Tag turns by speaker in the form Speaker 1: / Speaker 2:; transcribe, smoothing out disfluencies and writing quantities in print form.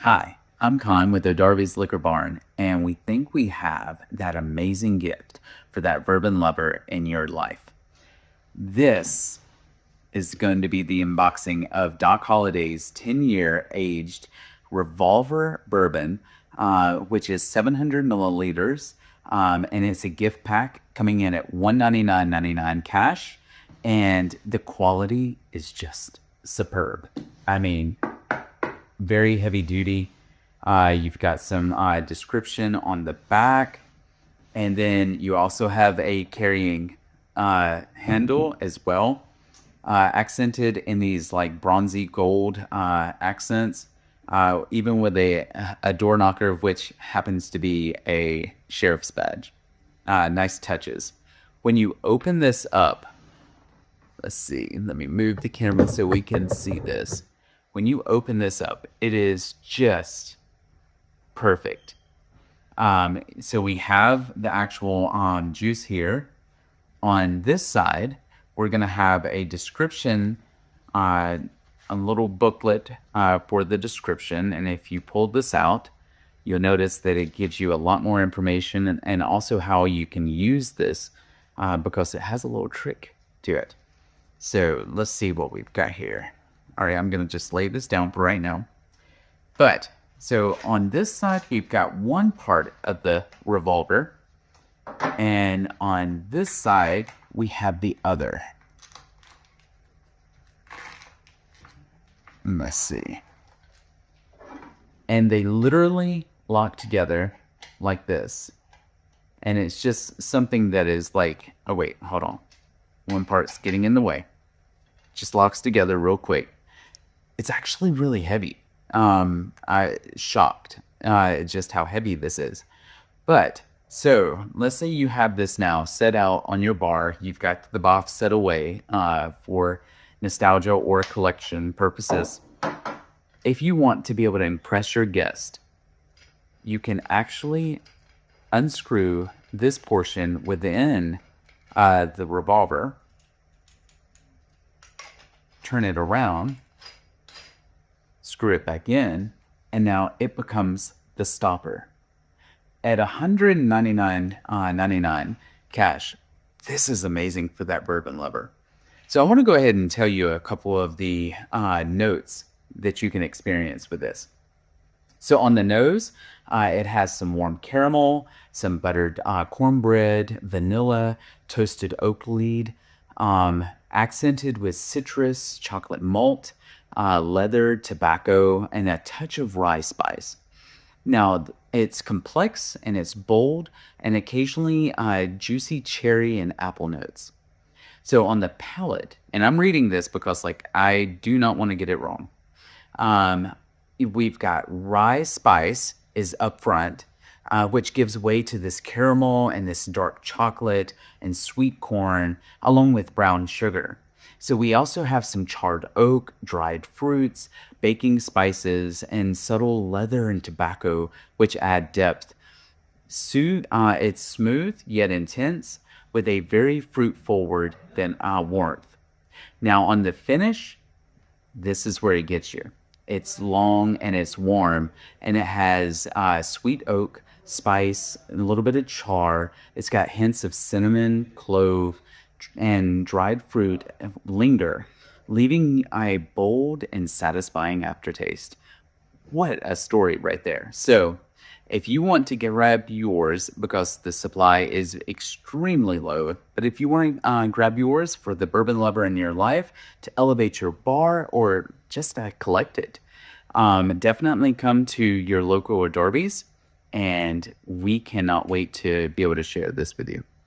Speaker 1: Hi, I'm Con with O'Darby's Liquor Barn, and we think we have that amazing gift for that bourbon lover in your life. This is going to be the unboxing of DOC Holliday's 10-year aged revolver bourbon, which is 700 milliliters, and it's a gift pack coming in at $199.99 cash, and the quality is just superb. I mean, very heavy duty. You've got some description on the back, and then you also have a carrying handle as well, accented in these like bronzy gold accents, even with a door knocker, which happens to be a sheriff's badge. Nice touches. When you open this up, let's see, let me move the camera so we can see this. When you open this up, it is just perfect. So we have the actual juice here. On this side, we're going to have a description, a little booklet for the description. And if you pull this out, you'll notice that it gives you a lot more information and also how you can use this because it has a little trick to it. So let's see what we've got here. All right, I'm going to just lay this down for right now. But, so on this side, you've got one part of the revolver. And on this side, we have the other. Let's see. And they literally lock together like this. And it's just something that is like, oh wait, hold on. One part's getting in the way. Just locks together real quick. It's actually really heavy. I'm shocked just how heavy this is. But, so, let's say you have this now set out on your bar. You've got the box set away for nostalgia or collection purposes. If you want to be able to impress your guest, you can actually unscrew this portion within the revolver, turn it around, screw it back in, and now it becomes the stopper. At $199.99 cash, this is amazing for that bourbon lover. So I want to go ahead and tell you a couple of the notes that you can experience with this. So on the nose, it has some warm caramel, some buttered cornbread, vanilla, toasted oak lead, accented with citrus, chocolate malt, leather, tobacco, and a touch of rye spice. Now, it's complex and it's bold and occasionally juicy cherry and apple notes. So on the palate, and I'm reading this because like I do not want to get it wrong. We've got rye spice is up front, which gives way to this caramel and this dark chocolate and sweet corn along with brown sugar. So we also have some charred oak, dried fruits, baking spices, and subtle leather and tobacco, which add depth. It's smooth yet intense, with a very fruit-forward warmth. Now on the finish, this is where it gets you. It's long and it's warm, and it has sweet oak, spice, and a little bit of char. It's got hints of cinnamon, clove, and dried fruit linger, leaving a bold and satisfying aftertaste. What a story right there. So if you want to grab yours, because the supply is extremely low, but if you want to grab yours for the bourbon lover in your life to elevate your bar or just collect it, definitely come to your local O'Darby's, and we cannot wait to be able to share this with you.